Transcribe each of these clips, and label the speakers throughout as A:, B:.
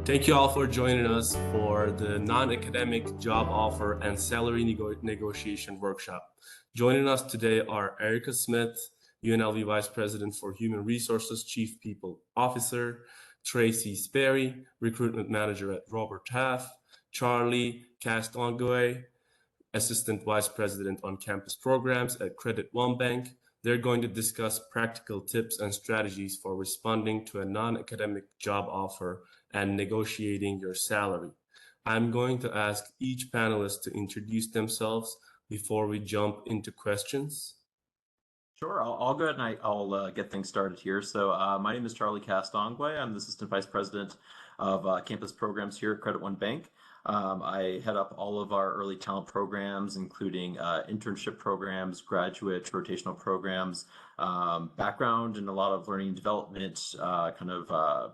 A: Thank you all for joining us for the non-academic job offer and salary negotiation workshop. Joining us today are Ericka Smith, UNLV Vice President for Human Resources, Chief People Officer, Tracy Sperry, Recruitment Manager at Robert Half, Charlie Castonguay, Assistant Vice President on Campus Programs at Credit One Bank. They're going to discuss practical tips and strategies for responding to a non-academic job offer and negotiating your salary. I'm going to ask each panelist to introduce themselves before we jump into questions.
B: Sure, I'll go ahead and I'll get things started here. So my name is Charlie Castonguay. I'm the Assistant Vice President of Campus Programs here at Credit One Bank. I head up all of our early talent programs, including internship programs, graduate, rotational programs, background in a lot of learning and development,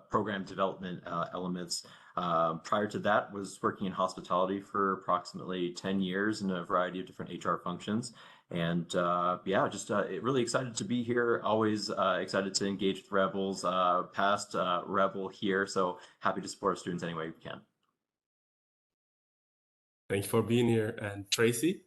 B: program development elements. Prior to that, was working in hospitality for approximately 10 years in a variety of different HR functions. And really excited to be here. Always excited to engage with Rebels, past Rebel here. So happy to support our students any way we can.
A: Thank you for being here. And Tracy?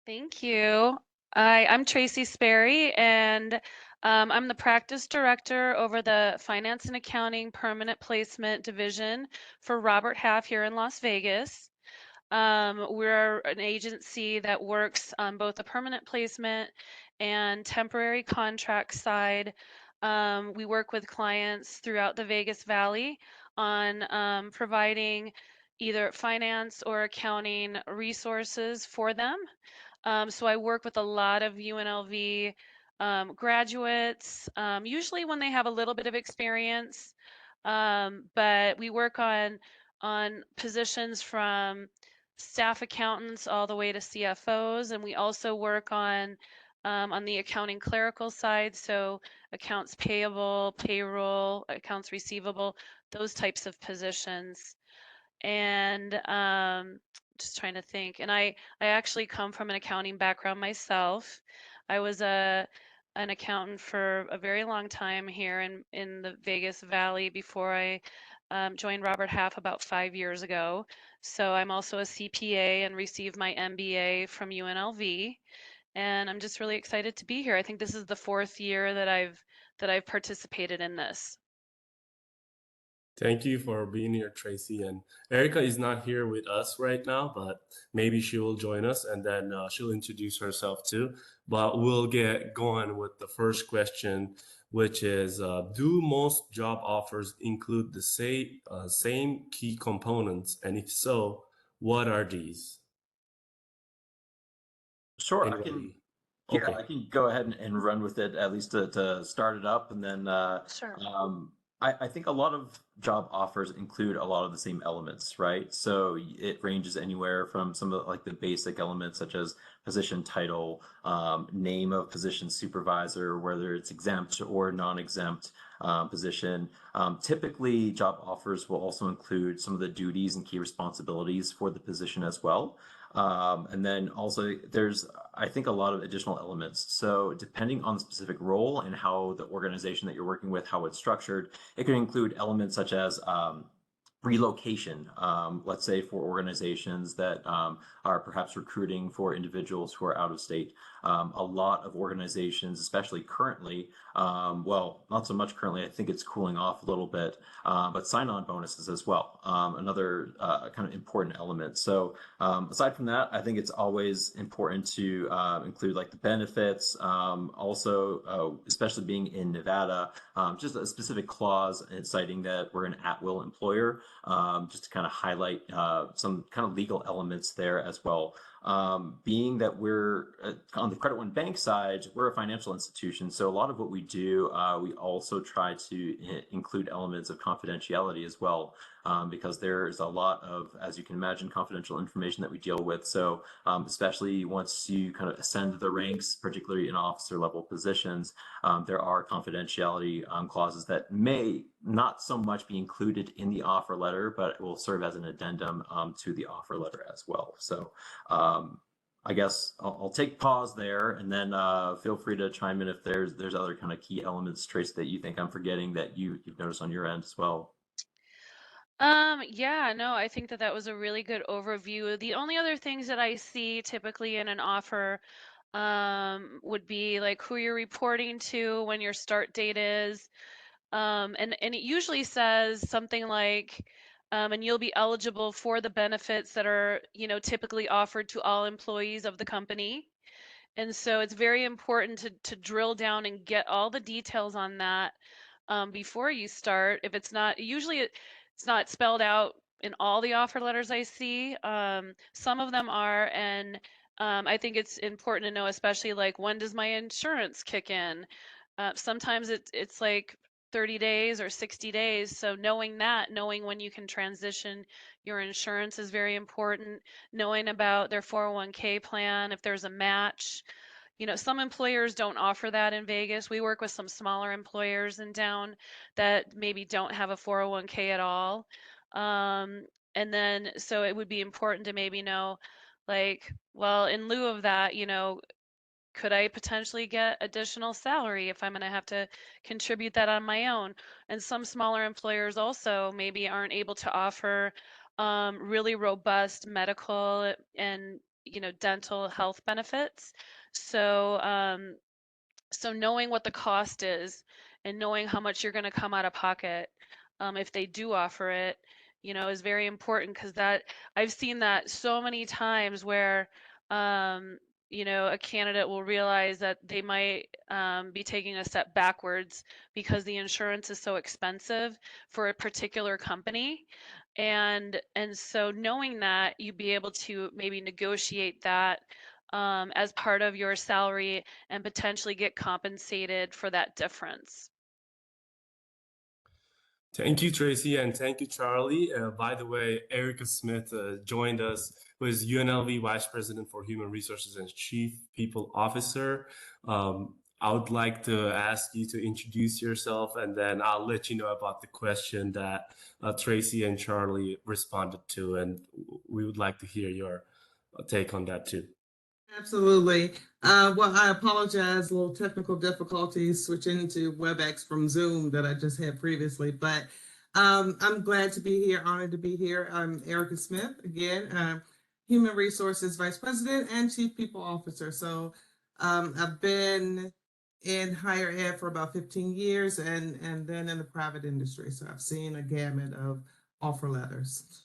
C: Thank you. I'm Tracy Sperry, and I'm the practice director over the Finance and Accounting Permanent Placement Division for Robert Half here in Las Vegas. We're an agency that works on both the permanent placement and temporary contract side. We work with clients throughout the Vegas Valley on providing either finance or accounting resources for them. So I work with a lot of UNLV graduates, usually when they have a little bit of experience, but we work on positions from staff accountants all the way to CFOs, and we also work on the accounting clerical side, so accounts payable, payroll, accounts receivable, those types of positions. And just trying to think. And I actually come from an accounting background myself. I was an accountant for a very long time here in the Vegas Valley before I joined Robert Half about 5 years ago. So I'm also a CPA and received my MBA from UNLV. And I'm just really excited to be here. I think this is the 4th year that I've participated in this.
A: Thank you for being here, Tracy. And Ericka is not here with us right now, but maybe she will join us and then she'll introduce herself too. But we'll get going with the first question, which is, do most job offers include the same key components? And if so, what are these?
B: Sure,
A: Anybody?
B: I can go ahead and run with it, at least to start it up. And then
C: Sure.
B: I think a lot of job offers include a lot of the same elements, right? So it ranges anywhere from some of the basic elements such as position title, name of position supervisor, whether it's exempt or non-exempt position. Typically, job offers will also include some of the duties and key responsibilities for the position as well. And then also there's, I think, a lot of additional elements. So depending on the specific role and how the organization that you're working with, how it's structured, it can include elements such as relocation, let's say for organizations that are perhaps recruiting for individuals who are out of state. A lot of organizations, especially currently, well, not so much currently, I think it's cooling off a little bit, but sign-on bonuses as well, another kind of important element. So aside from that, I think it's always important to include the benefits, also, especially being in Nevada, just a specific clause citing that we're an at-will employer, just to kind of highlight some kind of legal elements there as well. Being that we're on the Credit One Bank side, we're a financial institution. So a lot of what we do, we also try to include elements of confidentiality as well, because there's a lot of, as you can imagine, confidential information that we deal with. So especially once you kind of ascend the ranks, particularly in officer level positions, there are confidentiality clauses that may not so much be included in the offer letter, but will serve as an addendum to the offer letter as well. So I guess I'll take pause there, and then feel free to chime in if there's other kind of key elements, Trace, that you think I'm forgetting that you've noticed on your end as well.
C: Yeah, no, I think that that was a really good overview. The only other things that I see typically in an offer would be like who you're reporting to, when your start date is, and it usually says something like, and you'll be eligible for the benefits that are, typically offered to all employees of the company. And so it's very important to drill down and get all the details on that before you start. If it's not, usually it's not spelled out in all the offer letters I see. Some of them are, and I think it's important to know, especially like when does my insurance kick in? Sometimes it's like 30 days or 60 days. So knowing that, knowing when you can transition your insurance is very important. Knowing about their 401k plan, if there's a match. Some employers don't offer that in Vegas. We work with some smaller employers in town that maybe don't have a 401k at all. And then, so it would be important to maybe know, like, well, in lieu of that, could I potentially get additional salary if I'm going to have to contribute that on my own? And some smaller employers also maybe aren't able to offer really robust medical and dental health benefits. So so knowing what the cost is and knowing how much you're going to come out of pocket, if they do offer it, is very important, because that I've seen that so many times where um, a candidate will realize that they might be taking a step backwards because the insurance is so expensive for a particular company. And so knowing that, you'd be able to maybe negotiate that as part of your salary and potentially get compensated for that difference.
A: Thank you, Tracy, and thank you, Charlie. By the way, Ericka Smith joined us, who is UNLV Vice President for Human Resources and Chief People Officer. I would like to ask you to introduce yourself, and then I'll let you know about the question that Tracy and Charlie responded to, and we would like to hear your take on that too.
D: Absolutely. Well, I apologize, a little technical difficulties switching to WebEx from Zoom that I just had previously, but I'm glad to be here, honored to be here. I'm Ericka Smith, again, Human Resources Vice President and Chief People Officer. So I've been in higher ed for about 15 years and then in the private industry. So I've seen a gamut of offer letters.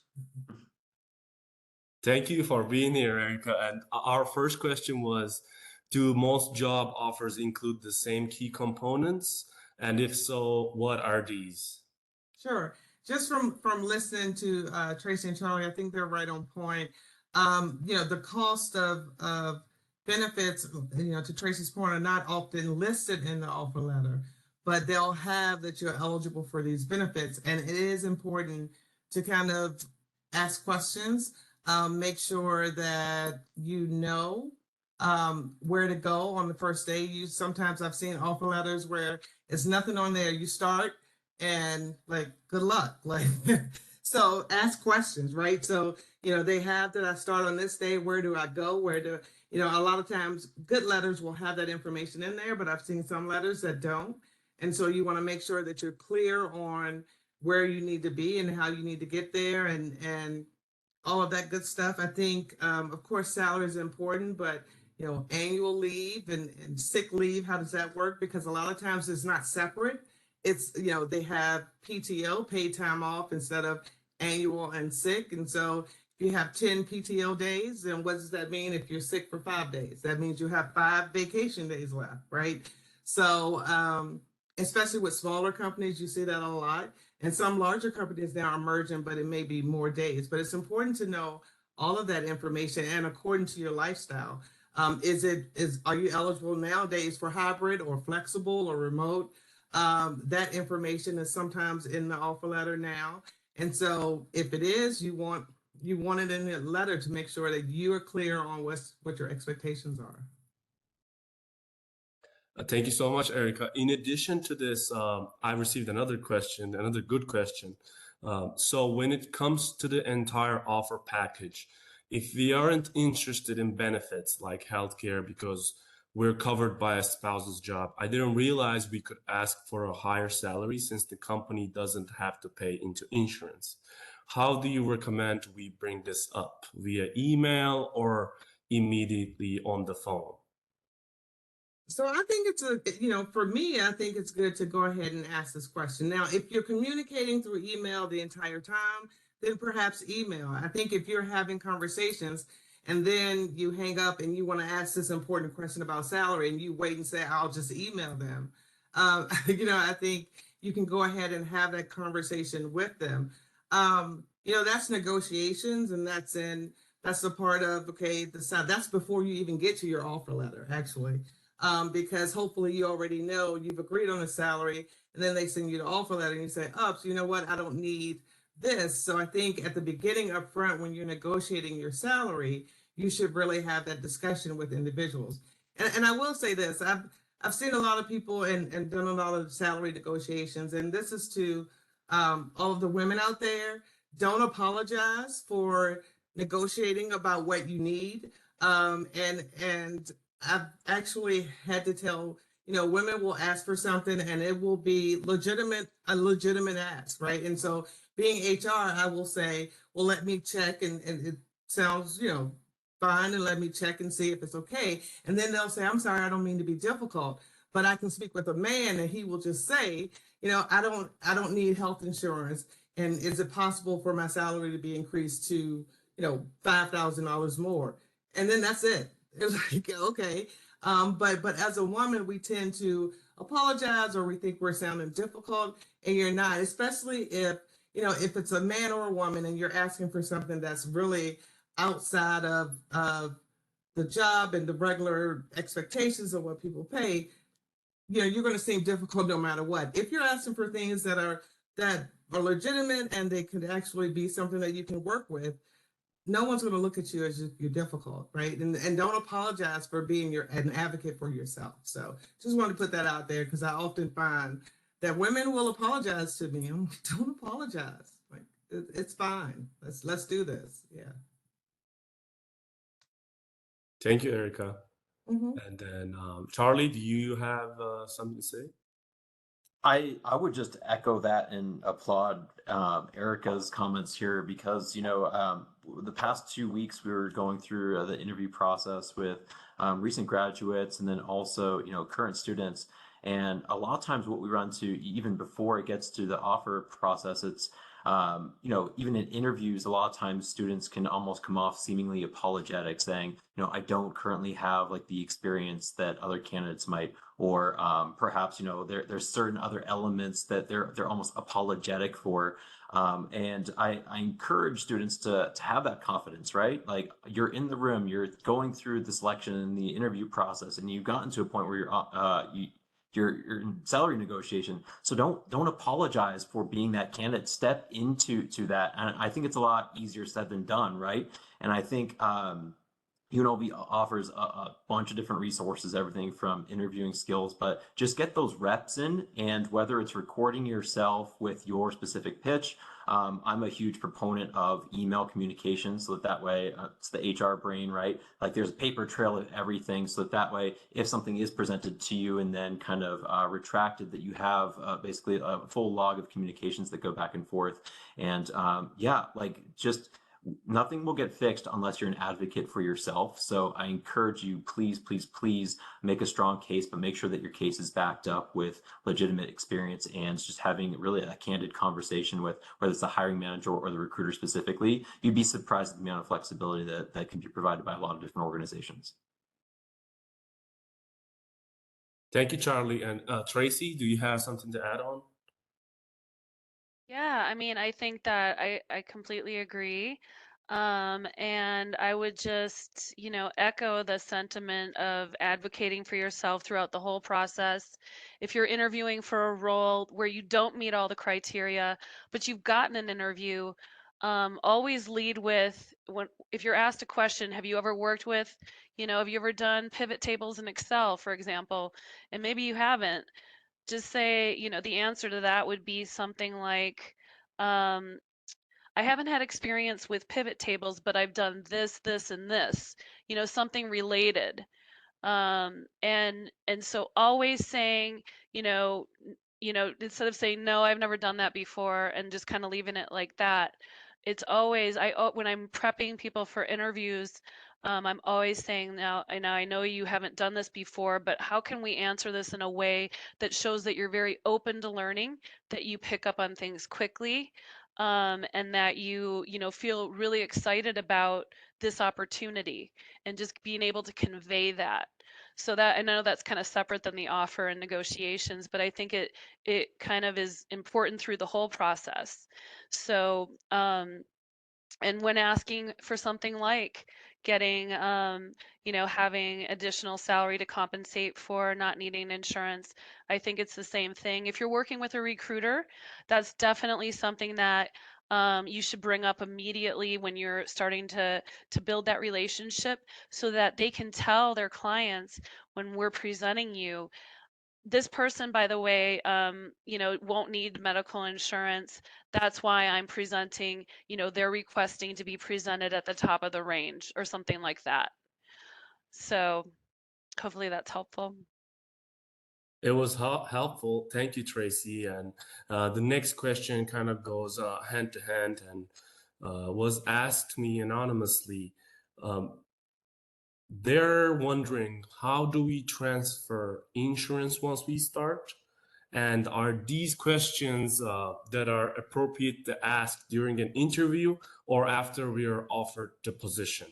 A: Thank you for being here, Ericka. And our first question was, do most job offers include the same key components? And if so, what are these?
D: Sure. Just from listening to Tracy and Charlie, I think they're right on point. The cost of benefits, to Tracy's point, are not often listed in the offer letter, but they'll have that you're eligible for these benefits. And it is important to kind of ask questions, make sure that you know where to go on the first day. Sometimes I've seen offer letters where it's nothing on there. You start and like, good luck. Like, so ask questions, right? So, they have that I start on this day. Where do I go? A lot of times good letters will have that information in there, but I've seen some letters that don't. And so you want to make sure that you're clear on where you need to be and how you need to get there and all of that good stuff. I think, of course, salary is important, but annual leave and sick leave, how does that work? Because a lot of times it's not separate. It's, they have PTO, paid time off, instead of annual and sick. And so if you have 10 PTO days, then what does that mean if you're sick for 5 days? That means you have 5 vacation days left, right? So, especially with smaller companies, you see that a lot. And some larger companies now are emerging, but it may be more days. But it's important to know all of that information and according to your lifestyle. Are you eligible nowadays for hybrid or flexible or remote? That information is sometimes in the offer letter now. And so if it is, you want it in the letter to make sure that you are clear on what your expectations are.
A: Thank you so much, Ericka. In addition to this, I received another good question. So when it comes to the entire offer package, if we aren't interested in benefits like healthcare because we're covered by a spouse's job. I didn't realize we could ask for a higher salary since the company doesn't have to pay into insurance. How do you recommend we bring this up? Via email or immediately on the phone?
D: So I think for me, I think it's good to go ahead and ask this question. Now, if you're communicating through email the entire time, then perhaps email. I think if you're having conversations and then you hang up and you want to ask this important question about salary and you wait and say, I'll just email them, I think you can go ahead and have that conversation with them. That's negotiations, and that's the part of, okay, that's before you even get to your offer letter, actually. Because hopefully you already know you've agreed on a salary, and then they send you the offer letter and you say, oh, so you know what, I don't need this. So I think at the beginning up front, when you're negotiating your salary, you should really have that discussion with individuals. And I will say this, I've seen a lot of people and done a lot of salary negotiations, and this is to all of the women out there. Don't apologize for negotiating about what you need. And I've actually had to tell, women will ask for something and it will be a legitimate ask, right? And so being HR, I will say, well, let me check, and it sounds, fine, and let me check and see if it's okay. And then they'll say, I'm sorry, I don't mean to be difficult, but I can speak with a man and he will just say, I don't need health insurance. And is it possible for my salary to be increased to, $5,000 more? And then that's it. It's like, okay. But as a woman, we tend to apologize, or we think we're sounding difficult, and you're not, especially if it's a man or a woman and you're asking for something that's really outside of the job and the regular expectations of what people pay. You're going to seem difficult no matter what. If you're asking for things that are legitimate and they could actually be something that you can work with, no one's going to look at you as you're difficult, right? And don't apologize for being an advocate for yourself. So just wanted to put that out there, because I often find that women will apologize to me. I'm like, don't apologize. Like, it's fine. Let's do this. Yeah.
A: Thank you, Ericka.
D: Mm-hmm.
A: And then Charlie, do you have something to say?
B: I would just echo that and applaud Ericka's comments here, because the past 2 weeks we were going through the interview process with recent graduates, and then also current students, and a lot of times what we run to, even before it gets to the offer process, it's even in interviews, a lot of times students can almost come off seemingly apologetic, saying, I don't currently have like the experience that other candidates might, or perhaps, there's certain other elements that they're almost apologetic for. And I encourage students to have that confidence, right? Like, you're in the room, you're going through the selection and the interview process, and you've gotten to a point where you're in salary negotiation. So don't apologize for being that candidate. Step into that. And I think it's a lot easier said than done, right? And I think UNLV offers a bunch of different resources, everything from interviewing skills, but just get those reps in. And whether it's recording yourself with your specific pitch, I'm a huge proponent of email communication, so that way it's the HR brain, right? Like, there's a paper trail of everything, so that way if something is presented to you and then kind of retracted, that you have basically a full log of communications that go back and forth. And just nothing will get fixed unless you're an advocate for yourself. So I encourage you, please, please, please make a strong case, but make sure that your case is backed up with legitimate experience, and just having really a candid conversation with, whether it's the hiring manager or the recruiter specifically. You'd be surprised at the amount of flexibility that can be provided by a lot of different organizations.
A: Thank you, Charlie. And Tracy, do you have something to add on?
C: Yeah, I mean, I think that I completely agree. And I would just, echo the sentiment of advocating for yourself throughout the whole process. If you're interviewing for a role where you don't meet all the criteria, but you've gotten an interview, always lead with, if you're asked a question, have you ever worked with, have you ever done pivot tables in Excel, for example? And maybe you haven't. Just say, the answer to that would be something like, I haven't had experience with pivot tables, but I've done this, this, and this, something related. And so always saying, instead of saying, no, I've never done that before, and just kind of leaving it like that, it's always, when I'm prepping people for interviews, I'm always saying, now I know you haven't done this before, but how can we answer this in a way that shows that you're very open to learning, that you pick up on things quickly, and that you feel really excited about this opportunity, and just being able to convey that. So that, I know that's kind of separate than the offer and negotiations, but I think it kind of is important through the whole process. So and when asking for something like getting having additional salary to compensate for not needing insurance, I think it's the same thing. If you're working with a recruiter, that's definitely something that you should bring up immediately when you're starting to build that relationship, so that they can tell their clients when we're presenting you, this person, by the way, won't need medical insurance. That's why I'm presenting, they're requesting to be presented at the top of the range or something like that. So hopefully that's helpful.
A: It was helpful. Thank you, Tracy. And the next question kind of goes hand to hand and was asked me anonymously. Um, they're wondering, how do we transfer insurance once we start? And are these questions that are appropriate to ask during an interview or after we are offered the position?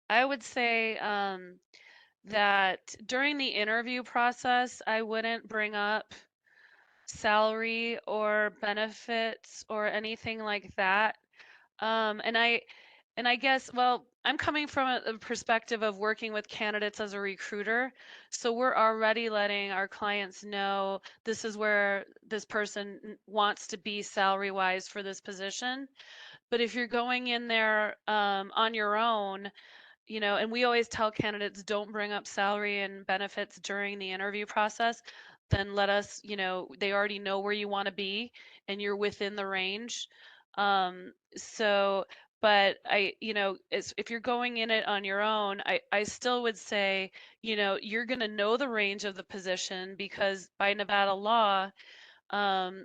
C: I would say that during the interview process, I wouldn't bring up salary or benefits or anything like that. And I guess, well, I'm coming from a perspective of working with candidates as a recruiter. So we're already letting our clients know this is where this person wants to be salary wise for this position. But if you're going in there on your own, and we always tell candidates, don't bring up salary and benefits during the interview process. Then let us, they already know where you want to be and you're within the range. So, but if you're going in it on your own, I still would say, you're going to know the range of the position, because by Nevada law,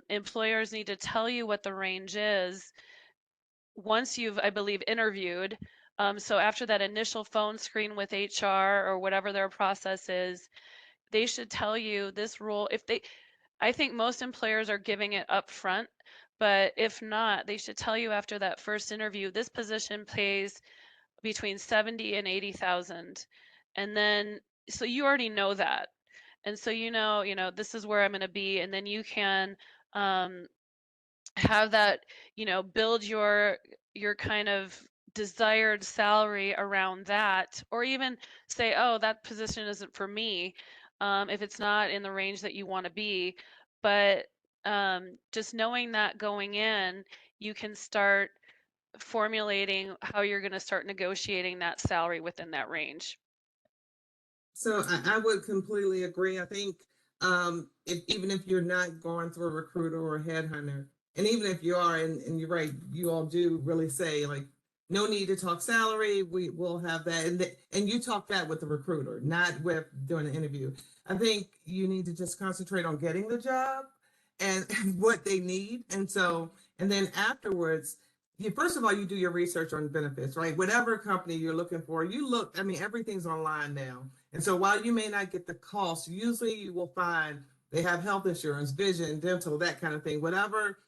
C: employers need to tell you what the range is once you've, I believe, interviewed. So after that initial phone screen with HR or whatever their process is, they should tell you this role. I think most employers are giving it up front, but if not, they should tell you after that first interview, this position pays between 70 and 80,000. And then, so you already know that. And so, this is where I'm going to be. And then you can, have that, build your kind of desired salary around that, or even say, oh, that position isn't for me, if it's not in the range that you want to be. But just knowing that going in, you can start formulating how you're going to start negotiating that salary within that range.
D: So I would completely agree. I think even if you're not going through a recruiter or a headhunter, and even if you are, and you're right, you all do really say like, no need to talk salary. We will have that, and you talk that with the recruiter, not with doing an interview. I think you need to just concentrate on getting the job and what they need, and then afterwards, first of all, you do your research on benefits, right? Whatever company you're looking for, you look. I mean, everything's online now. And so while you may not get the cost, usually you will find they have health insurance, vision, dental, that kind of thing. Whatever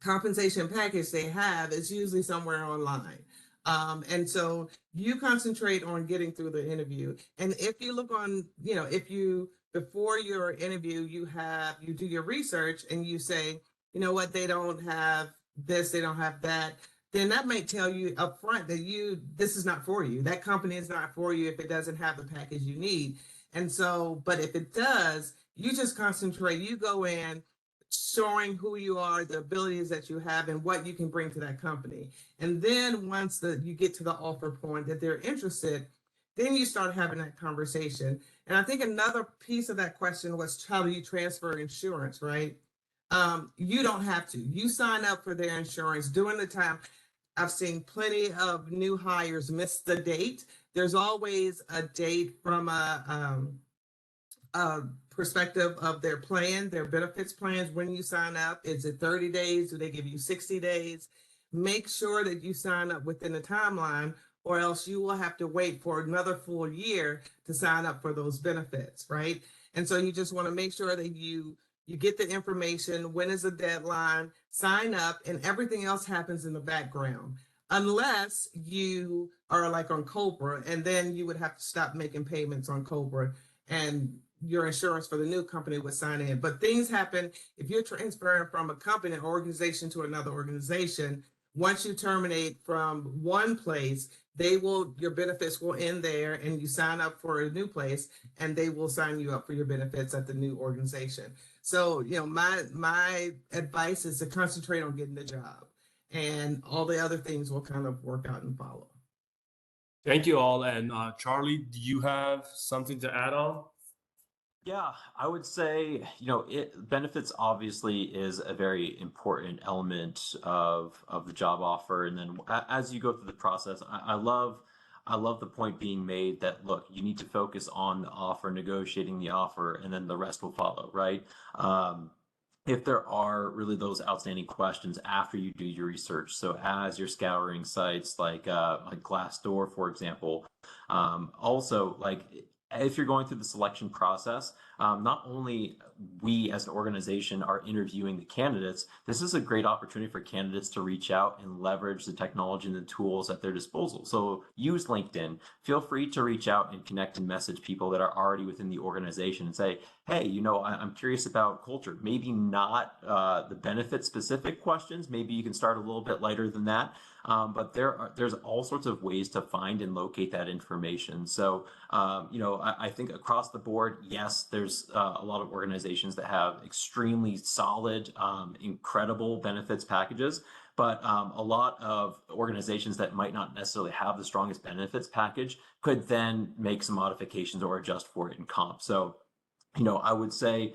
D: compensation package they have is usually somewhere online. And so you concentrate on getting through the interview. And if you look on, if you, before your interview, you do your research and you say, you know what, they don't have this, they don't have that, then that might tell you up front that this is not for you. That company is not for you if it doesn't have the package you need. And so, but if it does, you just concentrate, you go in showing who you are, the abilities that you have, and what you can bring to that company. And then once you get to the offer point that they're interested, then you start having that conversation. And I think another piece of that question was, how do you transfer insurance, right? You don't have to. You sign up for their insurance during the time. I've seen plenty of new hires miss the date There's always a date from a perspective of their plan, their benefits plans. When you sign up, is it 30 days? Do they give you 60 days? Make sure that you sign up within the timeline, or else you will have to wait for another full year to sign up for those benefits, right? And so you just want to make sure that you get the information, when is the deadline, sign up, and everything else happens in the background. Unless you are like on Cobra, and then you would have to stop making payments on Cobra, and your insurance for the new company would sign in. But things happen if you're transferring from a company or organization to another organization. Once you terminate from one place, your benefits will end there, and you sign up for a new place, and they will sign you up for your benefits at the new organization. So, my advice is to concentrate on getting the job, and all the other things will kind of work out and follow.
A: Thank you all. And Charlie, do you have something to add on?
B: Yeah, I would say, benefits obviously is a very important element of the job offer. And then as you go through the process, I love the point being made that, look, you need to focus on the offer, negotiating the offer, and then the rest will follow, right? If there are really those outstanding questions after you do your research. So as you're scouring sites like Glassdoor, for example, also like if you're going through the selection process, not only we as an organization are interviewing the candidates, this is a great opportunity for candidates to reach out and leverage the technology and the tools at their disposal. So use LinkedIn. Feel free to reach out and connect and message people that are already within the organization and say, hey, I'm curious about culture. Maybe not the benefit specific questions. Maybe you can start a little bit lighter than that. But there's all sorts of ways to find and locate that information. So, I think across the board, yes, there's a lot of organizations that have extremely solid, incredible benefits packages. But a lot of organizations that might not necessarily have the strongest benefits package could then make some modifications or adjust for it in comp. So, I would say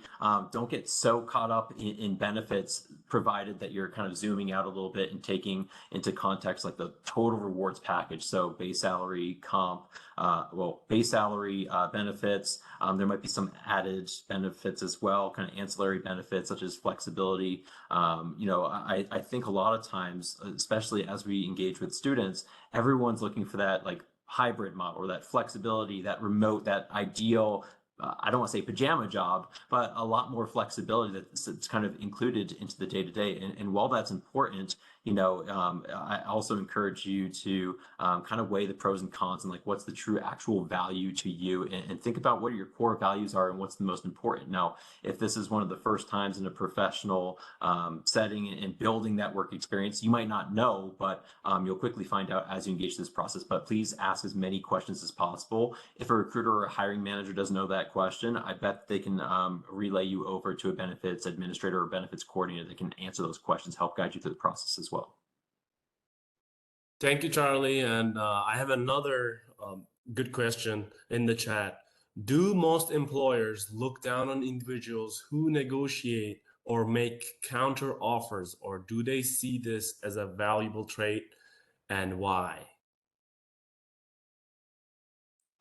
B: don't get so caught up in benefits, provided that you're kind of zooming out a little bit and taking into context like the total rewards package. So base salary, comp, base salary, benefits. There might be some added benefits as well, kind of ancillary benefits such as flexibility. I think a lot of times, especially as we engage with students, everyone's looking for that like hybrid model or that flexibility, that remote, that ideal, I don't want to say pajama job, but a lot more flexibility that's kind of included into the day-to-day. And while that's important, I also encourage you to kind of weigh the pros and cons and like what's the true actual value to you, and think about what your core values are and what's the most important. Now, if this is one of the first times in a professional setting and building that work experience, you might not know, but you'll quickly find out as you engage this process. But please ask as many questions as possible. If a recruiter or a hiring manager doesn't know that question, I bet they can relay you over to a benefits administrator or benefits coordinator that can answer those questions, help guide you through the process as well.
A: Thank you, Charlie. And I have another good question in the chat. Do most employers look down on individuals who negotiate or make counter offers, or do they see this as a valuable trait, and why?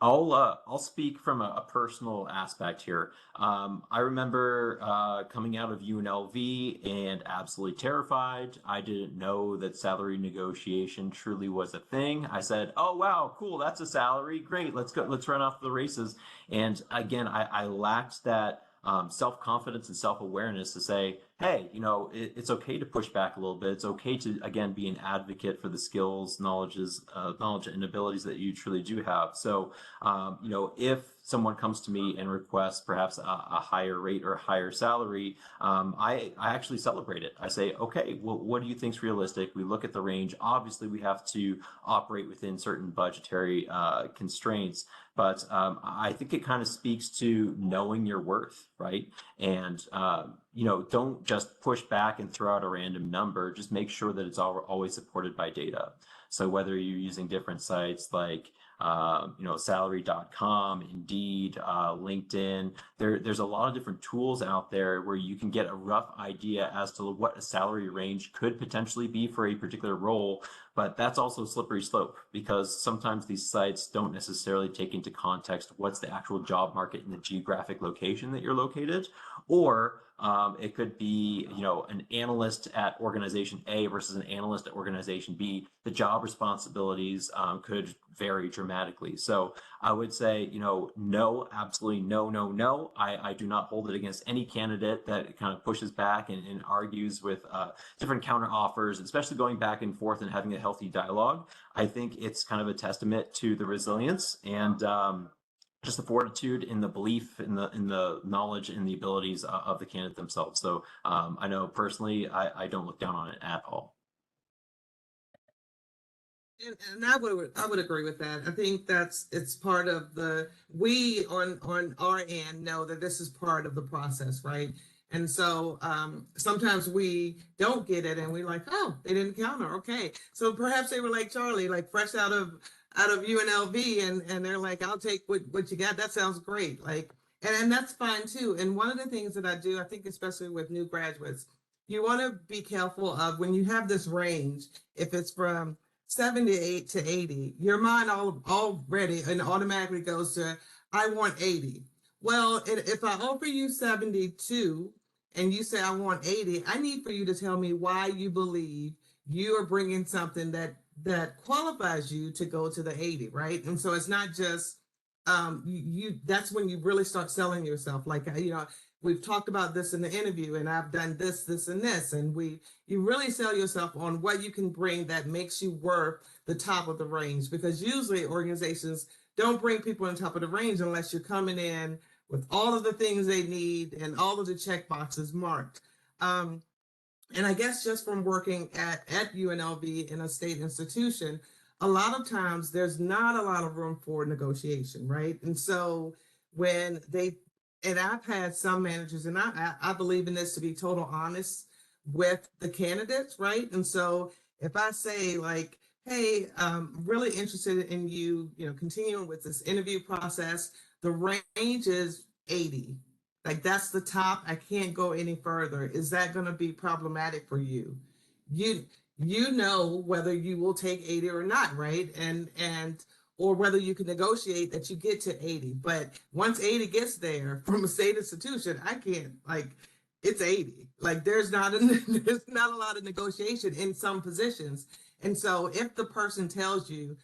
B: I'll speak from a personal aspect here. I remember coming out of UNLV and absolutely terrified. I didn't know that salary negotiation truly was a thing. I said, "Oh wow, cool, that's a salary. Great, let's go. Let's run off the races." And again, I lacked that self-confidence and self-awareness to say, hey, it's okay to push back a little bit. It's okay to, again, be an advocate for the skills, knowledge and abilities that you truly do have. So, if someone comes to me and requests perhaps a higher rate or a higher salary, I actually celebrate it. I say, okay, well, what do you think is realistic? We look at the range. Obviously, we have to operate within certain budgetary constraints. But I think it kind of speaks to knowing your worth, right? And, don't just push back and throw out a random number. Just make sure that it's always supported by data. So whether you're using different sites like salary.com, Indeed, LinkedIn. There's a lot of different tools out there where you can get a rough idea as to what a salary range could potentially be for a particular role. But that's also a slippery slope, because sometimes these sites don't necessarily take into context what's the actual job market in the geographic location that you're located, or it could be, an analyst at organization A versus an analyst at organization B. The job responsibilities could vary dramatically. So I would say, no, absolutely no, no, no. I do not hold it against any candidate that kind of pushes back and argues with different counter offers, especially going back and forth and having a healthy dialogue. I think it's kind of a testament to the resilience and just the fortitude in the belief in the knowledge and the abilities of the candidate themselves. So I know personally, I don't look down on it at all.
D: And I would agree with that. I think it's part of we on our end know that this is part of the process, right? And so sometimes we don't get it and we're like, oh, they didn't counter. Okay. So perhaps they were like Charlie, like fresh out of UNLV, and they're like, I'll take what you got. That sounds great. Like, and that's fine too. And one of the things that I do, I think, especially with new graduates, you want to be careful of when you have this range, if it's from 78 to 80, your mind already and automatically goes to, I want 80. Well, if I offer you 72 and you say I want 80, I need for you to tell me why you believe you are bringing something that qualifies you to go to the 80, right? And so it's not just that's when you really start selling yourself. Like, we've talked about this in the interview, and I've done this, and this, and you really sell yourself on what you can bring that makes you worth the top of the range, because usually organizations don't bring people on top of the range unless you're coming in with all of the things they need and all of the check boxes marked. And I guess just from working at UNLV in a state institution, a lot of times there's not a lot of room for negotiation, right? And so when and I've had some managers, and I believe in this, to be total honest with the candidates, right? And so if I say like, hey, I'm really interested in you, continuing with this interview process, the range is 80. Like, that's the top. I can't go any further. Is that going to be problematic for you? You know whether you will take 80 or not, right? And or whether you can negotiate that you get to 80. But once 80 gets there from a state institution, I can't, like, it's 80. Like, there's not a lot of negotiation in some positions. And so if the person tells you,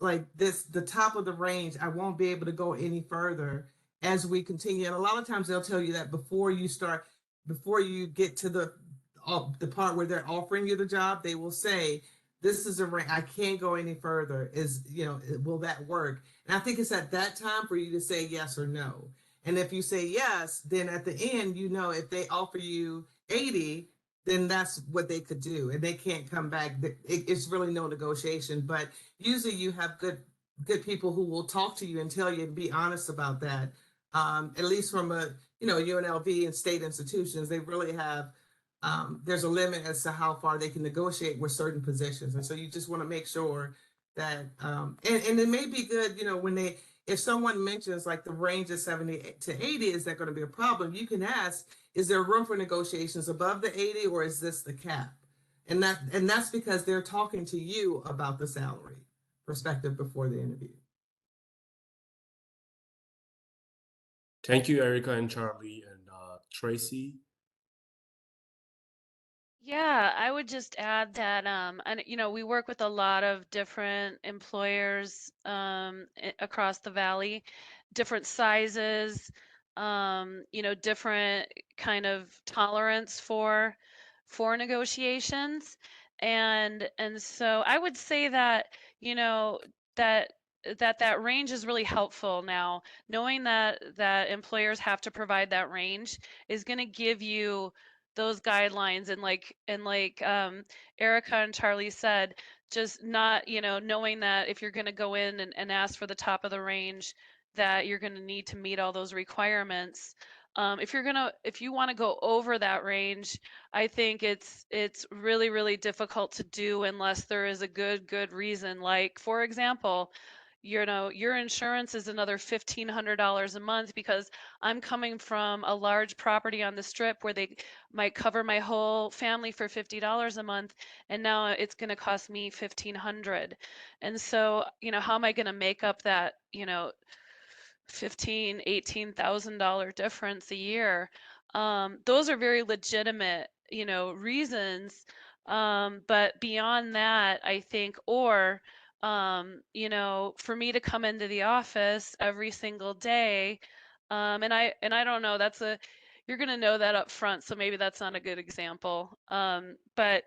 D: like, the top of the range, I won't be able to go any further as we continue. And a lot of times they'll tell you that before you get to the part where they're offering you the job, they will say, this is a range, I can't go any further. Will that work? And I think it's at that time for you to say yes or no. And if you say yes, then at the end, if they offer you 80, then that's what they could do, and they can't come back. It's really no negotiation. But usually you have good people who will talk to you and tell you and be honest about that. At least from UNLV and state institutions, they really have, there's a limit as to how far they can negotiate with certain positions. And so you just want to make sure that, and it may be good, if someone mentions like the range of 70 to 80, is that going to be a problem? You can ask, is there room for negotiations above the 80, or is this the cap? And that's because they're talking to you about the salary perspective before the interview.
A: Thank you, Ericka and Charlie. And Tracy?
C: Yeah, I would just add that, and we work with a lot of different employers across the valley, different sizes, different kind of tolerance for negotiations, and so I would say that that that range is really helpful now. Knowing that employers have to provide that range is going to give you those guidelines, and like Ericka and Charlie said, just not, knowing that if you're going to go in and ask for the top of the range, that you're going to need to meet all those requirements. If you want to go over that range, I think it's really, really difficult to do unless there is a good reason. Like, for example, your insurance is another $1,500 a month because I'm coming from a large property on the strip where they might cover my whole family for $50 a month, and now it's going to cost me $1,500. And so, how am I going to make up that, $18,000 difference a year? Those are very legitimate, reasons. But beyond that, I think, for me to come into the office every single day, and I don't know, you're gonna know that up front, so maybe that's not a good example. But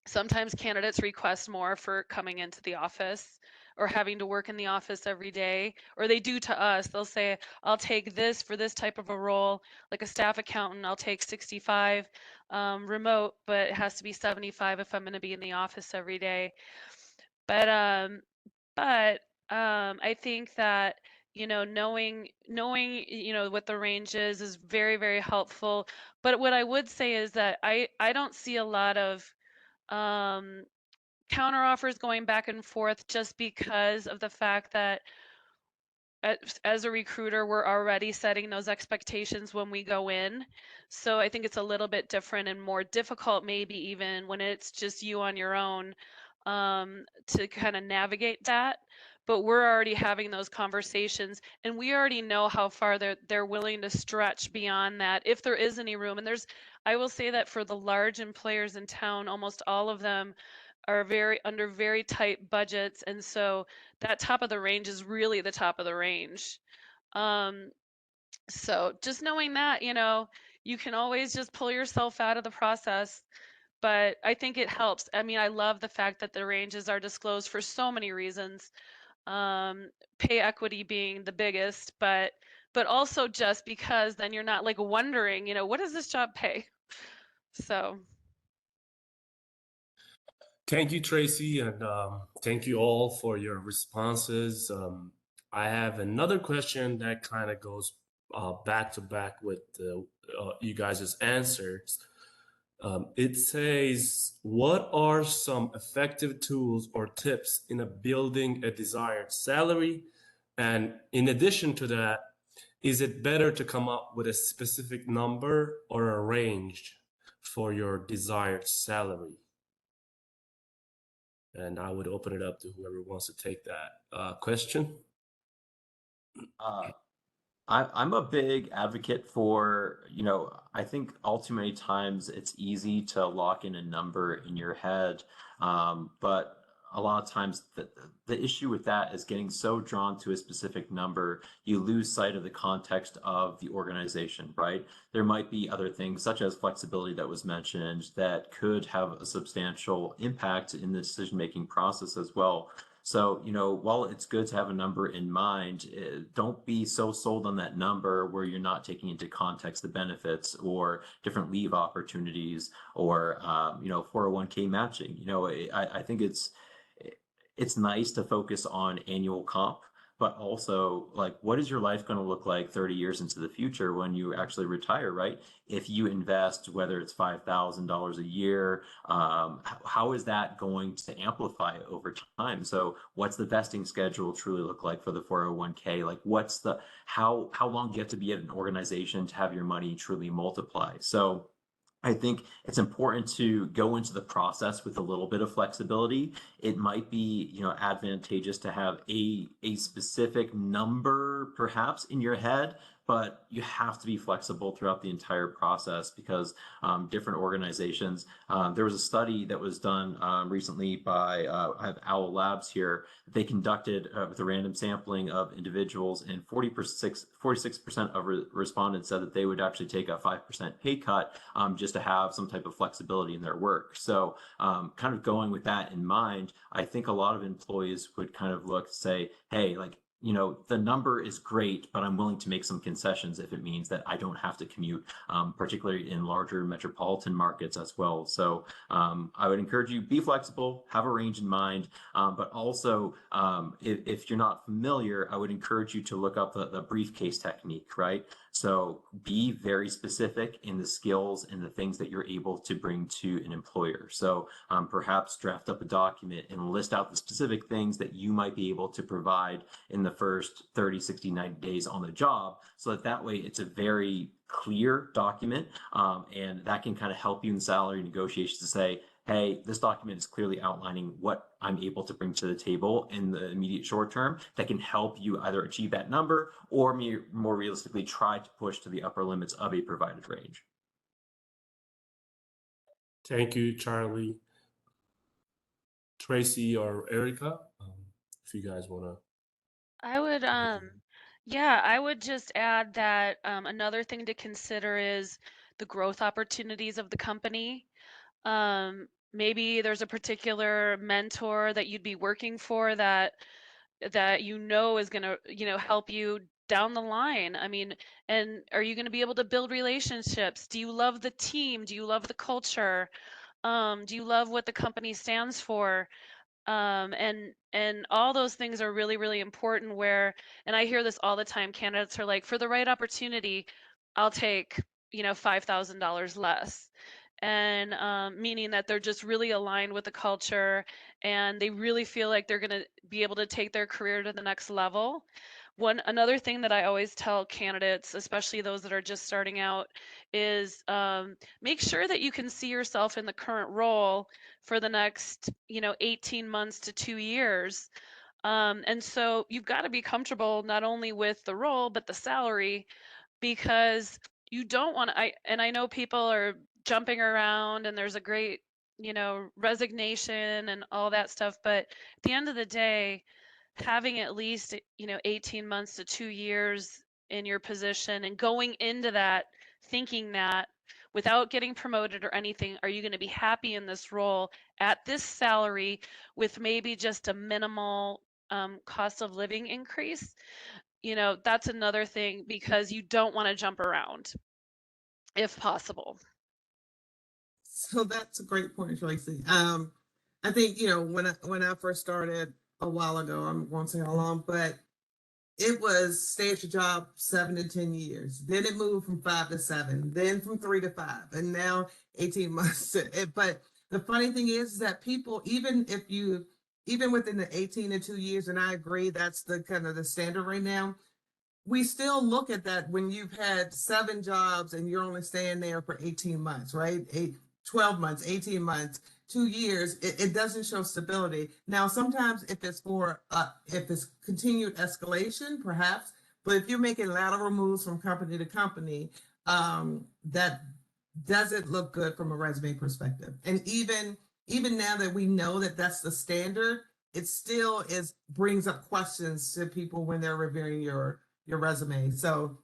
C: sometimes candidates request more for coming into the office or having to work in the office every day, or they do to us. They'll say, I'll take this for this type of a role, like a staff accountant, I'll take 65 remote, but it has to be 75 if I'm going to be in the office every day. But I think that knowing what the range is very, very helpful. But what I would say is that I don't see a lot of um, counter offers going back and forth just because of the fact that as a recruiter, we're already setting those expectations when we go in. So I think it's a little bit different and more difficult, maybe even when it's just you on your own, to kind of navigate that. But we're already having those conversations, and we already know how far they're willing to stretch beyond that if there is any room. And I will say that for the large employers in town, almost all of them are under very tight budgets, and so that top of the range is really the top of the range. Um, so just knowing that, you can always just pull yourself out of the process, but I think it helps. I mean, I love the fact that the ranges are disclosed for so many reasons. Pay equity being the biggest, but also just because then you're not like wondering, what does this job pay? So.
A: Thank you, Tracy, and thank you all for your responses. I have another question that kind of goes back to back with you guys' answers. It says, what are some effective tools or tips in building a desired salary? And in addition to that, is it better to come up with a specific number or a range for your desired salary? And I would open it up to whoever wants to take that question.
B: I'm a big advocate for, I think all too many times it's easy to lock in a number in your head. But a lot of times the issue with that is getting so drawn to a specific number, you lose sight of the context of the organization, right? There might be other things such as flexibility that was mentioned that could have a substantial impact in the decision-making process as well. So, while it's good to have a number in mind, don't be so sold on that number where you're not taking into context the benefits or different leave opportunities or, 401k matching. I think it's nice to focus on annual comp, but also like, what is your life going to look like 30 years into the future when you actually retire, right? If you invest, whether it's $5,000 a year, how is that going to amplify over time? So what's the vesting schedule truly look like for the 401k? Like how long do you have to be at an organization to have your money truly multiply? So I think it's important to go into the process with a little bit of flexibility. It might be, advantageous to have a specific number perhaps in your head, but you have to be flexible throughout the entire process because different organizations. There was a study that was done recently by I have Owl Labs here. They conducted with a random sampling of individuals, and 46% of respondents said that they would actually take a 5% pay cut just to have some type of flexibility in their work. So kind of going with that in mind, I think a lot of employees would kind of look, say, hey, like, the number is great, but I'm willing to make some concessions if it means that I don't have to commute, particularly in larger metropolitan markets as well. So I would encourage you, be flexible, have a range in mind, but also if you're not familiar, I would encourage you to look up the briefcase technique, right? So be very specific in the skills and the things that you're able to bring to an employer. So perhaps draft up a document and list out the specific things that you might be able to provide in the first 30, 60, 90 days on the job, so that way it's a very clear document, and that can kind of help you in salary negotiations to say, hey, this document is clearly outlining what I'm able to bring to the table in the immediate short term that can help you either achieve that number or more realistically try to push to the upper limits of a provided range.
A: Thank you, Charlie. Tracy or Ericka, if you guys want to.
C: I would, yeah, I would just add that another thing to consider is the growth opportunities of the company. Maybe there's a particular mentor that you'd be working for that you know is going to, help you down the line. I mean, and are you going to be able to build relationships? Do you love the team? Do you love the culture? Do you love what the company stands for? And all those things are really, really important where, and I hear this all the time, candidates are like, for the right opportunity, I'll take, $5,000 less. And meaning that they're just really aligned with the culture and they really feel like they're going to be able to take their career to the next level. Another thing that I always tell candidates, especially those that are just starting out, is make sure that you can see yourself in the current role for the next 18 months to 2 years. And so you've got to be comfortable not only with the role but the salary, because you don't want to, I know people are jumping around and there's a great resignation and all that stuff, but at the end of the day, having at least 18 months to 2 years in your position and going into that thinking that without getting promoted or anything, are you going to be happy in this role at this salary with maybe just a minimal cost of living increase? That's another thing, because you don't want to jump around if possible.
D: So that's a great point, Tracy. I think, when I first started a while ago, I won't say how long, but it was stay at your job 7 to 10 years. Then it moved from 5 to 7, then from 3 to 5, and now 18 months. But the funny thing is that people, even within the 18 to 2 years, and I agree that's the kind of the standard right now, we still look at that when you've had 7 jobs and you're only staying there for 18 months, right? 12 months, 18 months, 2 years, it doesn't show stability. Now, sometimes if it's continued escalation, perhaps, but if you're making lateral moves from company to company, that doesn't look good from a resume perspective. And even now that we know that that's the standard, it still brings up questions to people when they're reviewing your resume. So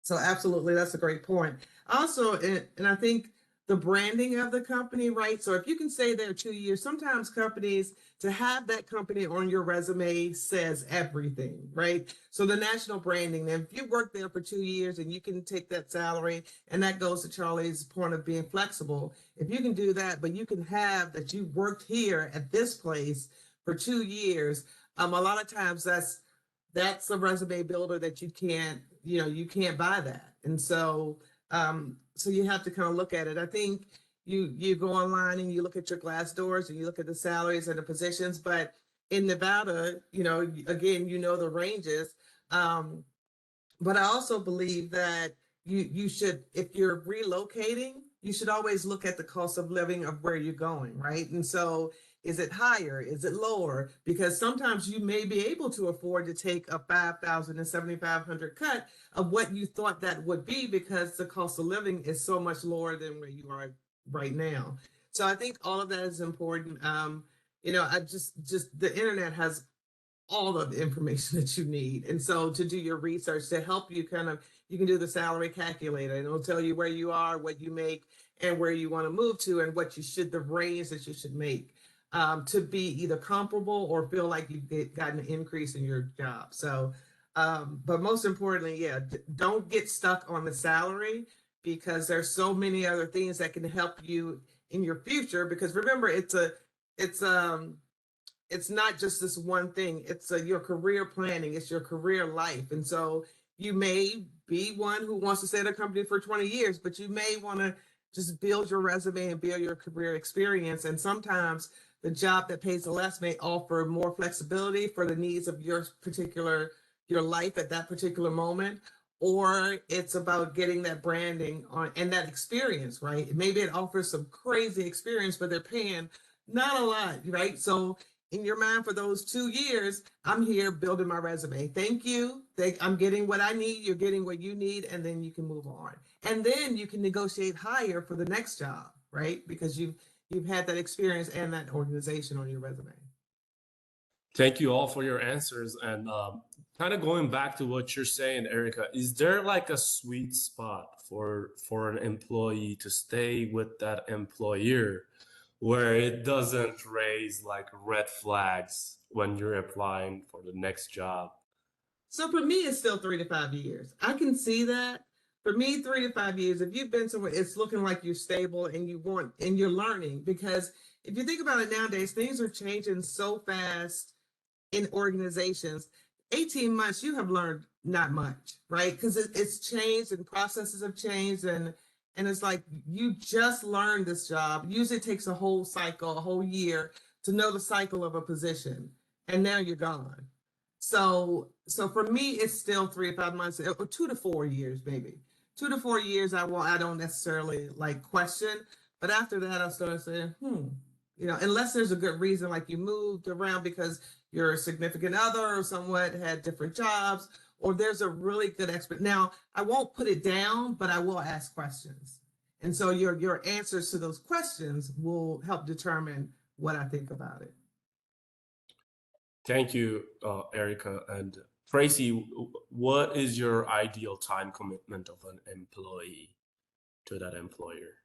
D: absolutely, that's a great point. Also, and I think the branding of the company, right? So if you can stay there 2 years, sometimes companies, to have that company on your resume says everything, right? So the national branding, if you work there for 2 years and you can take that salary, and that goes to Charlie's point of being flexible, if you can do that, but you can have that you worked here at this place for 2 years, a lot of times that's a resume builder that you can't buy that. And so you have to kind of look at it. I think you go online and you look at your Glassdoors and you look at the salaries and the positions, but in Nevada, again, the ranges. But I also believe that you should, if you're relocating, you should always look at the cost of living of where you're going, right? And so is it higher? Is it lower? Because sometimes you may be able to afford to take a 5,000 and 7,500 cut of what you thought that would be, because the cost of living is so much lower than where you are right now. So I think all of that is important. I just the internet has all of the information that you need. And so to do your research to help you you can do the salary calculator, and it'll tell you where you are, what you make, and where you want to move to, and the range that you should make to be either comparable or feel like you've gotten an increase in your job. So, but most importantly, don't get stuck on the salary, because there's so many other things that can help you in your future. Because remember, it's not just this one thing. It's your career planning. It's your career life. And so You may be one who wants to stay at a company for 20 years, but you may want to just build your resume and build your career experience. And sometimes the job that pays the less may offer more flexibility for the needs of your life at that particular moment. Or it's about getting that branding on and that experience, right? Maybe it offers some crazy experience, but they're paying not a lot, right? So in your mind, for those 2 years, I'm here building my resume. Thank you. I'm getting what I need. You're getting what you need. And then you can move on. And then you can negotiate higher for the next job, right? Because you've had that experience and that organization on your resume.
A: Thank you all for your answers. And kind of going back to what you're saying, Ericka, is there like a sweet spot for an employee to stay with that employer where it doesn't raise like red flags when you're applying for the next job?
D: So for me, it's still 3 to 5 years. I can see that. For me, 3 to 5 years, if you've been somewhere, it's looking like you're stable and you're learning. Because if you think about it nowadays, things are changing so fast in organizations. 18 months, you have learned not much, right? Because it's changed and processes have changed, and it's like you just learned this job. Usually it takes a whole cycle, a whole year to know the cycle of a position, and now you're gone. So for me, it's still 3 to 5 months, or 2 to 4 years, maybe 2 to 4 years. I don't necessarily like question, but after that, I started saying, unless there's a good reason, like you moved around because your significant other or somewhat had different jobs, or there's a really good expert. Now, I won't put it down, but I will ask questions. And so your answers to those questions will help determine what I think about it.
A: Thank you, Ericka. And Tracy, what is your ideal time commitment of an employee to that employer?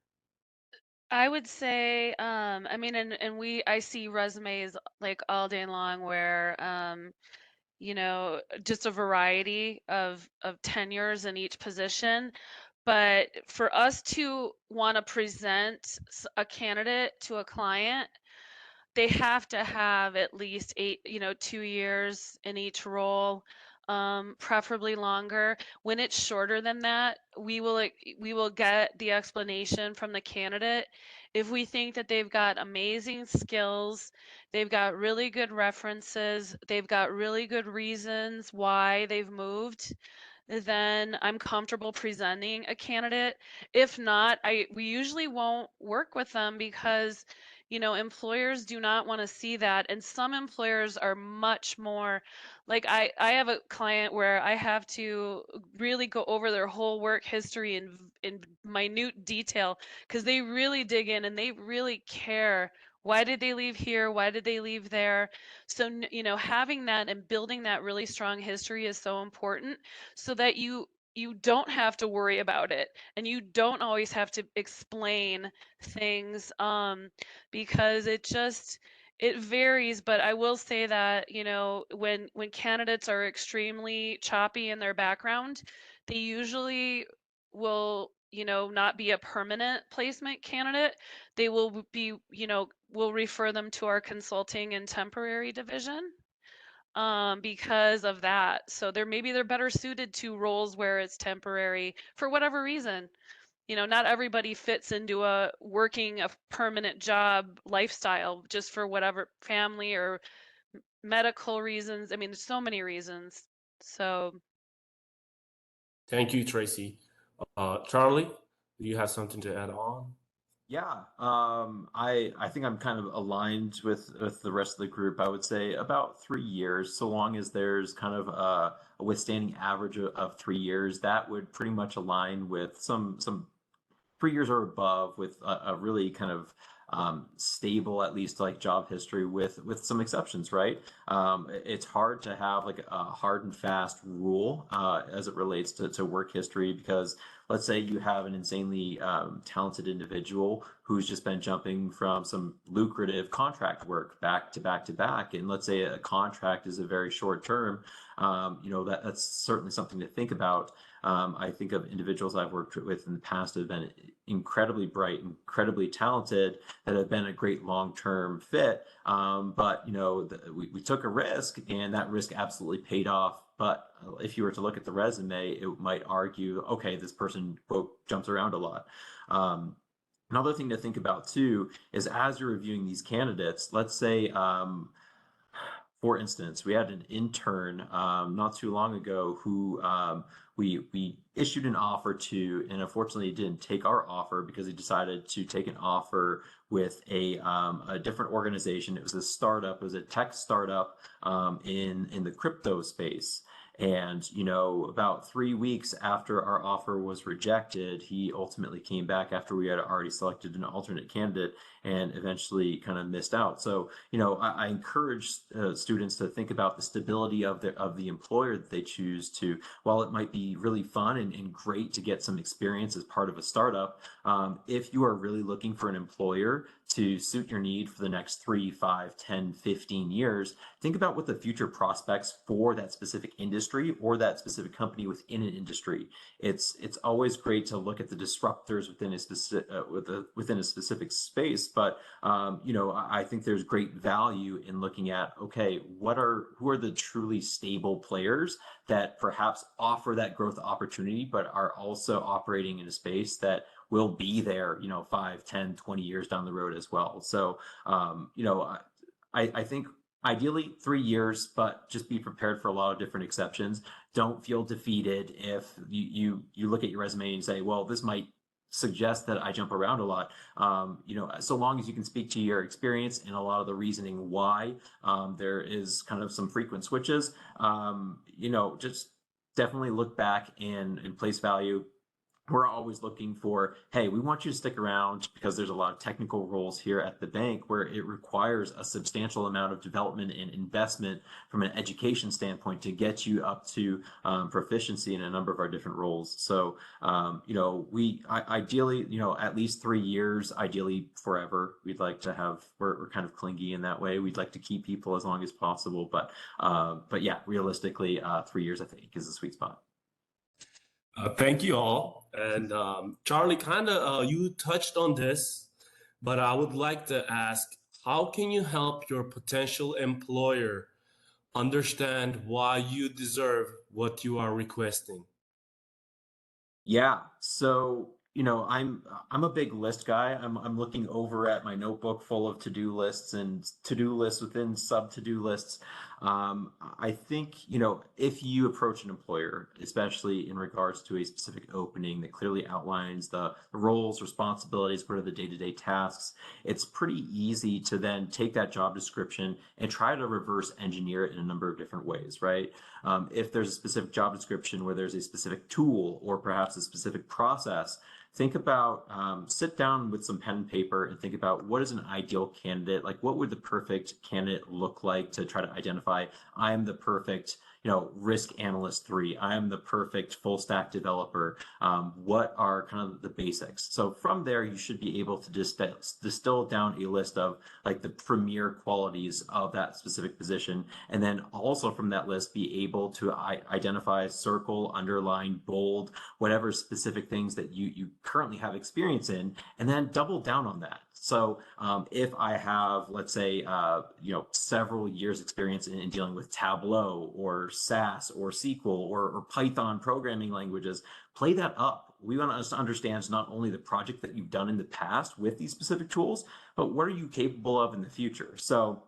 C: I would say, I mean, I see resumes like all day long where, just a variety of tenures in each position. But for us to want to present a candidate to a client, they have to have at least 2 years in each role, preferably longer. When it's shorter than that, we will get the explanation from the candidate. If we think that they've got amazing skills, they've got really good references, they've got really good reasons why they've moved, then I'm comfortable presenting a candidate. If not, we usually won't work with them because, employers do not want to see that. And some employers are much more like I have a client where I have to really go over their whole work history in minute detail because they really dig in and they really care. Why did they leave here? Why did they leave there? So, having that and building that really strong history is so important so that you don't have to worry about it and you don't always have to explain things, because it varies. But I will say that, when candidates are extremely choppy in their background, they usually will, not be a permanent placement candidate. They will be, we'll refer them to our consulting and temporary division, because of that. So they're better suited to roles where it's temporary for whatever reason. Not everybody fits into working a permanent job lifestyle just for whatever family or medical reasons. I mean, there's so many reasons. So
A: Thank you, Tracy. Charlie, do you have something to add on?
B: Yeah, I think I'm kind of aligned with the rest of the group. I would say about 3 years, so long as there's kind of a withstanding average of 3 years, that would pretty much align with some 3 years or above with a really kind of stable, at least like job history with some exceptions, right? It's hard to have like a hard and fast rule as it relates to work history, because let's say you have an insanely talented individual who's just been jumping from some lucrative contract work back to back to back, and let's say a contract is a very short term, that's certainly something to think about. I think of individuals I've worked with in the past that have been incredibly bright, incredibly talented, that have been a great long-term fit. But we took a risk, and that risk absolutely paid off but if you were to look at the resume, it might argue, okay, this person, quote, jumps around a lot. Another thing to think about too is as you're reviewing these candidates, let's say, for instance, we had an intern not too long ago who we issued an offer to, and unfortunately he didn't take our offer because he decided to take an offer with a different organization. It was a startup, it was a tech startup in the crypto space. And, you know, about 3 weeks after our offer was rejected, he ultimately came back after we had already selected an alternate candidate and eventually kind of missed out. So, you know, I encourage students to think about the stability of the employer that they choose to. While it might be really fun and great to get some experience as part of a startup, if you are really looking for an employer to suit your need for the next 3, 5, 10, 15 years, think about what the future prospects for that specific industry or that specific company within an industry. It's always great to look at the disruptors within a specific within a specific space, but you know, I think there's great value in looking at, okay, who are the truly stable players that perhaps offer that growth opportunity, but are also operating in a space that will be there, you know, 5, 10, 20 years down the road as well. So, you know, I think ideally 3 years, but just be prepared for a lot of different exceptions. Don't feel defeated if you look at your resume and say, well, this might suggest that I jump around a lot. You know, so long as you can speak to your experience and a lot of the reasoning why there is kind of some frequent switches, you know, just definitely look back and place value. We're always looking for, hey, we want you to stick around because there's a lot of technical roles here at the bank where it requires a substantial amount of development and investment from an education standpoint to get you up to proficiency in a number of our different roles. So, you know, ideally, you know, at least 3 years, ideally forever. We'd like to have, we're kind of clingy in that way. We'd like to keep people as long as possible, but yeah, realistically, 3 years, I think, is the sweet spot.
A: Thank you all. And Charlie, kind of you touched on this, but I would like to ask, how can you help your potential employer understand why you deserve what you are requesting?
B: Yeah. So, you know, I'm a big list guy. I'm looking over at my notebook full of to-do lists and to-do lists within sub-to-do lists. I think, you know, if you approach an employer, especially in regards to a specific opening that clearly outlines the roles, responsibilities, what are the day-to-day tasks, it's pretty easy to then take that job description and try to reverse engineer it in a number of different ways, right? If there's a specific job description where there's a specific tool or perhaps a specific process, think about, sit down with some pen and paper and think about what is an ideal candidate? Like, what would the perfect candidate look like to try to identify, I'm the perfect, you know, risk analyst 3, I am the perfect full stack developer. What are kind of the basics? So from there, you should be able to distill down a list of like the premier qualities of that specific position. And then also from that list, be able to identify, circle, underline, bold, whatever specific things that you currently have experience in, and then double down on that. So if I have, let's say, you know, several years experience in dealing with Tableau or SAS or SQL or Python programming languages, play that up. We want us to understand not only the project that you've done in the past with these specific tools, but what are you capable of in the future? So,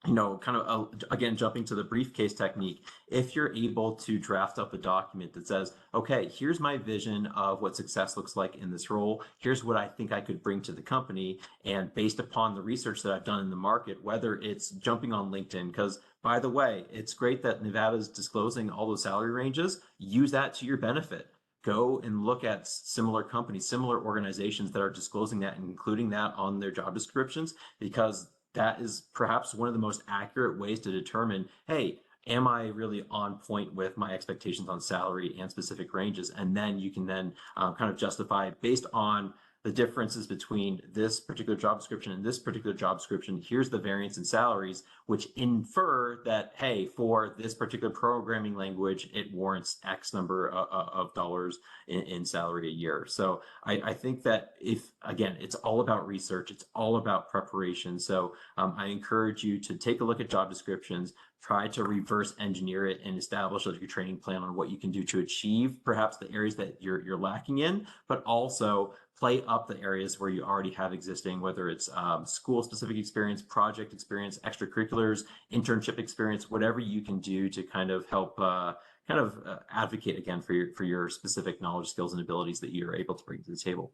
B: you know, kind of, again, jumping to the briefcase technique, if you're able to draft up a document that says, okay, here's my vision of what success looks like in this role. Here's what I think I could bring to the company. And based upon the research that I've done in the market, whether it's jumping on LinkedIn, because by the way, it's great that Nevada's disclosing all those salary ranges. Use that to your benefit. Go and look at similar companies, similar organizations that are disclosing that and including that on their job descriptions, because that is perhaps one of the most accurate ways to determine, hey, am I really on point with my expectations on salary and specific ranges? And then you can then kind of justify based on the differences between this particular job description and this particular job description. Here's the variance in salaries, which infer that, hey, for this particular programming language, it warrants X number of dollars in salary a year. So I think that again, it's all about research, it's all about preparation. So I encourage you to take a look at job descriptions, try to reverse engineer it and establish your training plan on what you can do to achieve perhaps the areas that you're lacking in, but also play up the areas where you already have existing, whether it's school specific experience, project experience, extracurriculars, internship experience, whatever you can do to kind of help advocate again for your specific knowledge, skills, and abilities that you're able to bring to the table.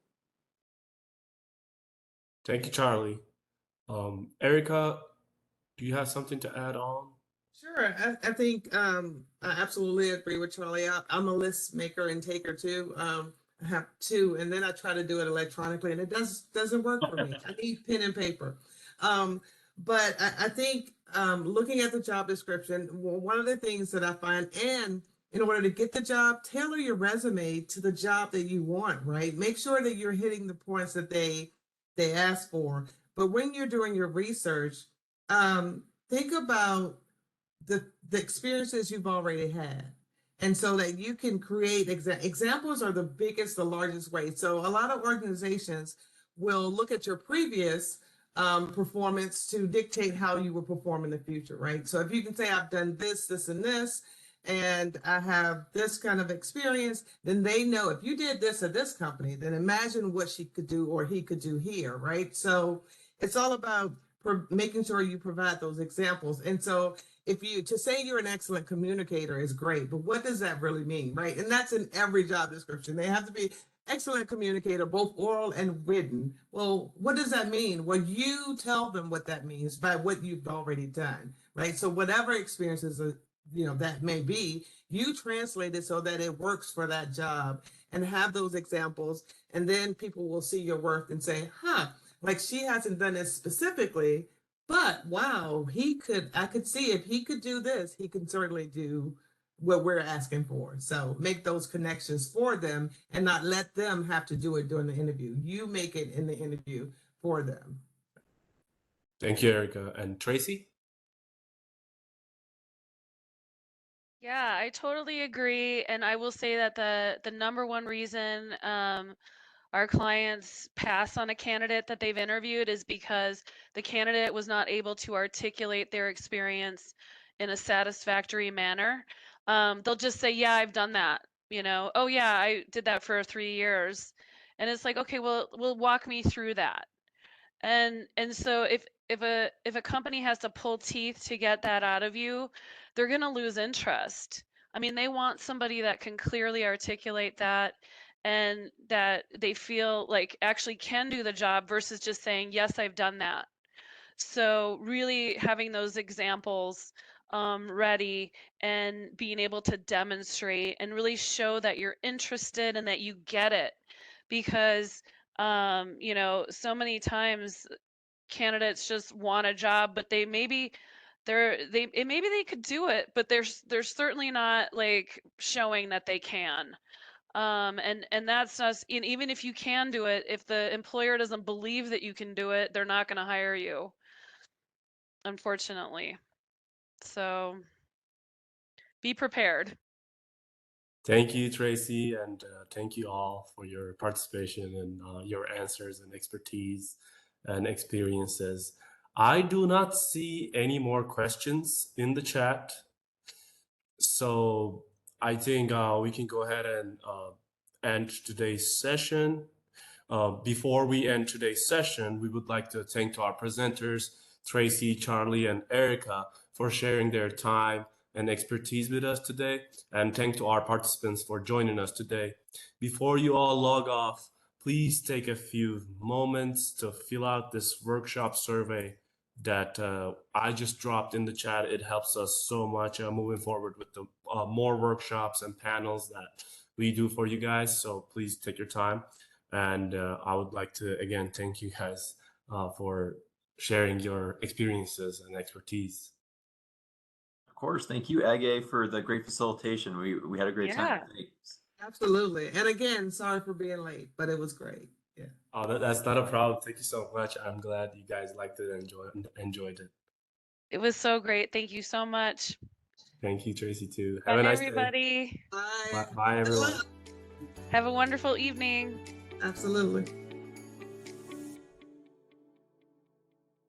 A: Thank you, Charlie. Ericka, do you have something to add on?
D: Sure. I think I absolutely agree with Charlie. I'm a list maker and taker too. I have two, and then I try to do it electronically, and it doesn't work for me. I need pen and paper. But I think looking at the job description, one of the things that I find, and in order to get the job, tailor your resume to the job that you want, right? Make sure that you're hitting the points that they ask for. But when you're doing your research, think about the experiences you've already had. And so that you can create examples are the largest way. So a lot of organizations will look at your previous performance to dictate how you will perform in the future, right? So if you can say, I've done this, this, and this, and I have this kind of experience, then they know if you did this at this company, then imagine what she could do or he could do here, right? So it's all about making sure you provide those examples. And so to say you're an excellent communicator is great, but what does that really mean, right? And that's in every job description. They have to be excellent communicator, both oral and written. Well, what does that mean? Well, you tell them what that means by what you've already done, right? So whatever experiences that may be, you translate it so that it works for that job and have those examples, and then people will see your work and say, like she hasn't done this specifically, but wow, I could see if he could do this, he can certainly do what we're asking for. So make those connections for them and not let them have to do it during the interview. You make it in the interview for them.
A: Thank you, Ericka. And Tracy?
C: Yeah, I totally agree. And I will say that the number one reason our clients pass on a candidate that they've interviewed is because the candidate was not able to articulate their experience in a satisfactory manner. They'll just say, yeah, I've done that. Oh yeah, I did that for 3 years. And it's like, okay, well, walk me through that. And so if a company has to pull teeth to get that out of you, they're going to lose interest. I mean, they want somebody that can clearly articulate that and that they feel like actually can do the job versus just saying, yes, I've done that. So really having those examples ready and being able to demonstrate and really show that you're interested and that you get it. Because so many times candidates just want a job, but maybe they could do it, but they're certainly not like showing that they can. And that's us. And even if you can do it, if the employer doesn't believe that you can do it, they're not going to hire you, unfortunately. So be prepared.
A: Thank you, Tracy, and thank you all for your participation and your answers and expertise and experiences. I do not see any more questions in the chat, so I think we can go ahead and end today's session. Before we end today's session, we would like to thank to our presenters, Tracy, Charlie, and Ericka, for sharing their time and expertise with us today, and thank to our participants for joining us today. Before you all log off, please take a few moments to fill out this workshop survey that I just dropped in the chat. It helps us so much moving forward with the more workshops and panels that we do for you guys. So please take your time. And I would like to, again, thank you guys for sharing your experiences and expertise.
B: Of course. Thank you, Age, for the great facilitation. We had a great time. Thanks.
D: Absolutely. And again, sorry for being late, but it was great.
A: Oh, that's not a problem. Thank you so much. I'm glad you guys liked it and enjoyed it.
C: It was so great. Thank you so much.
A: Thank you, Tracy, too. Have
C: Bye,
A: a nice day.
C: everybody.
D: Bye.
A: Bye, everyone.
C: Have a wonderful evening.
D: Absolutely.